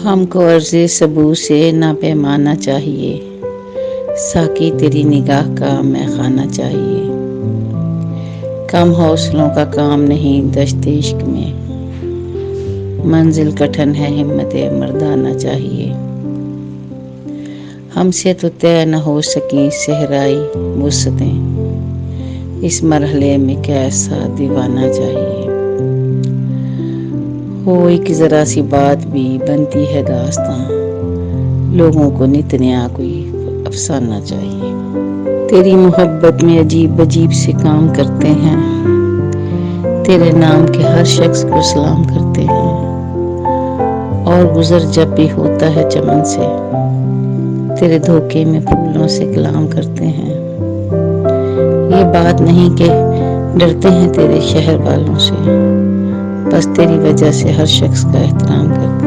ہم کو عرض سبو سے نہ پیمانا چاہیے، ساقی تیری نگاہ کا میں خانہ چاہیے۔ کم حوصلوں کا کام نہیں دشت عشق میں، منزل کٹھن ہے ہمت مردانہ چاہیے۔ ہم سے تو طے نہ ہو سکیں صحرائی وسعتیں، اس مرحلے میں کیسا دیوانہ چاہیے۔ ہو ایک ذرا سی بات بھی بنتی ہے داستاں، لوگوں کو نت نیا کوئی افسانہ چاہیے۔ تیری محبت میں عجیب عجیب سے کام کرتے ہیں، تیرے نام کے ہر شخص کو سلام کرتے ہیں، اور گزر جب بھی ہوتا ہے چمن سے، تیرے دھوکے میں پھولوں سے کلام کرتے ہیں۔ یہ بات نہیں کہ ڈرتے ہیں تیرے شہر والوں سے، بس تیری وجہ سے ہر شخص کا احترام کرتے ہیں۔